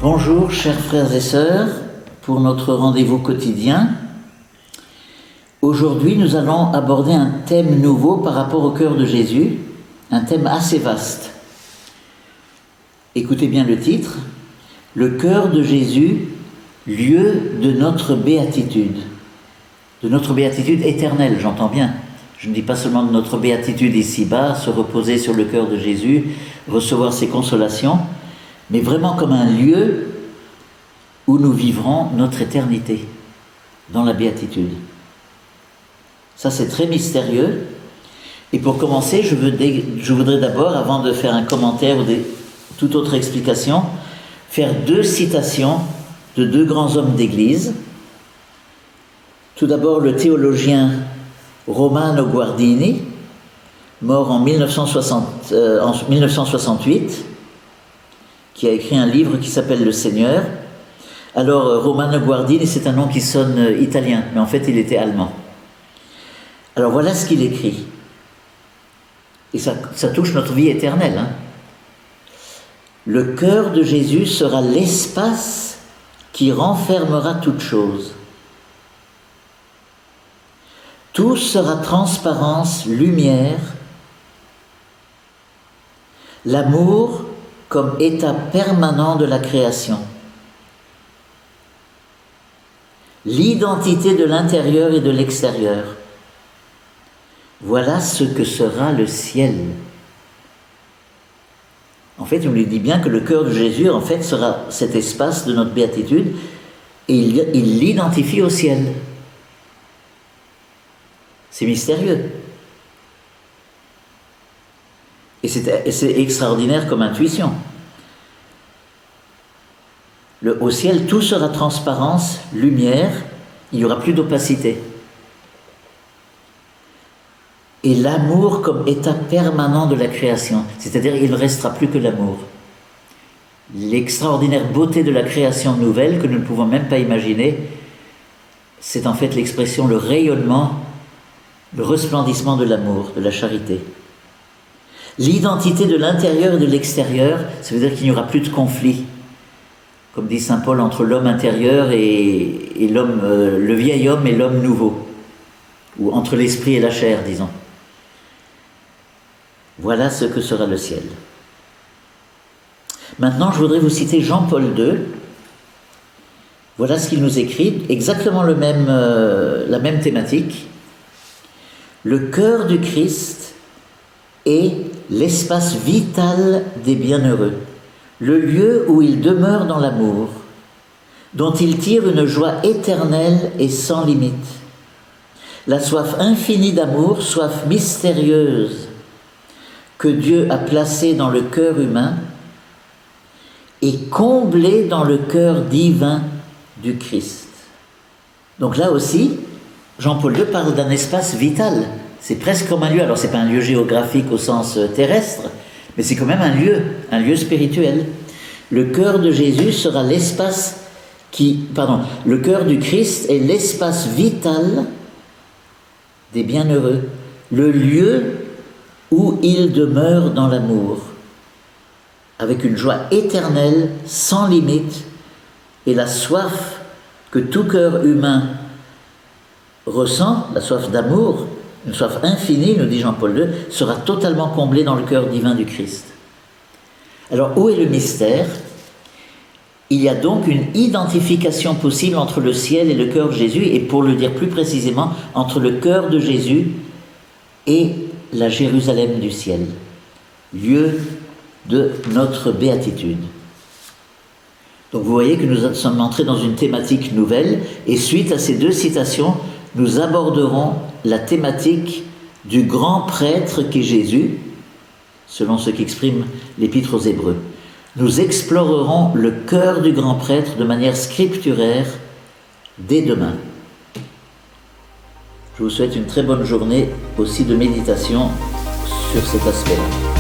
Bonjour chers frères et sœurs, pour notre rendez-vous quotidien. Aujourd'hui nous allons aborder un thème nouveau par rapport au cœur de Jésus, un thème assez vaste. Écoutez bien le titre, le cœur de Jésus, lieu de notre béatitude éternelle, j'entends bien. Je ne dis pas seulement de notre béatitude ici-bas, se reposer sur le cœur de Jésus, recevoir ses consolations, mais vraiment comme un lieu où nous vivrons notre éternité, dans la béatitude. Ça, c'est très mystérieux. Et pour commencer, je voudrais d'abord, avant de faire un commentaire ou toute autre explication, faire deux citations de deux grands hommes d'Église. Tout d'abord, le théologien Romano Guardini, mort en 1968, qui a écrit un livre qui s'appelle Le Seigneur. Alors, Romano Guardini, c'est un nom qui sonne italien, mais en fait, il était allemand. Alors, voilà ce qu'il écrit. Et ça touche notre vie éternelle. Le cœur de Jésus sera l'espace qui renfermera toute chose. Tout sera transparence, lumière, l'amour comme état permanent de la création, l'identité de l'intérieur et de l'extérieur. Voilà ce que sera le ciel. En fait, on lui dit bien que le cœur de Jésus, en fait, sera cet espace de notre béatitude, et il l'identifie au ciel. C'est mystérieux. Et c'est extraordinaire comme intuition. Au ciel, tout sera transparence, lumière, il n'y aura plus d'opacité. Et l'amour comme état permanent de la création, c'est-à-dire il ne restera plus que l'amour. L'extraordinaire beauté de la création nouvelle que nous ne pouvons même pas imaginer, c'est en fait l'expression, le rayonnement, le resplendissement de l'amour, de la charité. L'identité de l'intérieur et de l'extérieur, ça veut dire qu'il n'y aura plus de conflit, comme dit saint Paul, entre l'homme intérieur et l'homme, le vieil homme et l'homme nouveau, ou entre l'esprit et la chair, disons. Voilà ce que sera le ciel. Maintenant, je voudrais vous citer Jean-Paul II. Voilà ce qu'il nous écrit, exactement la même thématique. Le cœur du Christ est l'espace vital des bienheureux, le lieu où il demeure dans l'amour, dont il tire une joie éternelle et sans limite. La soif infinie d'amour, soif mystérieuse que Dieu a placée dans le cœur humain et comblée dans le cœur divin du Christ. Donc là aussi, Jean-Paul II parle d'un espace vital. C'est presque comme un lieu. Alors, ce n'est pas un lieu géographique au sens terrestre, mais c'est quand même un lieu spirituel. Le cœur de Jésus sera l'espace le cœur du Christ est l'espace vital des bienheureux, le lieu où il demeure dans l'amour, avec une joie éternelle, sans limite, et la soif que tout cœur humain ressent, la soif d'amour, une soif infinie, nous dit Jean-Paul II, sera totalement comblée dans le cœur divin du Christ. Alors, où est le mystère ? Il y a donc une identification possible entre le ciel et le cœur de Jésus, et pour le dire plus précisément, entre le cœur de Jésus et la Jérusalem du ciel, lieu de notre béatitude. Donc vous voyez que nous sommes entrés dans une thématique nouvelle, et suite à ces deux citations, nous aborderons la thématique du grand prêtre qu'est Jésus, selon ce qu'exprime l'Épître aux Hébreux. Nous explorerons le cœur du grand prêtre de manière scripturaire dès demain. Je vous souhaite une très bonne journée aussi de méditation sur cet aspect-là.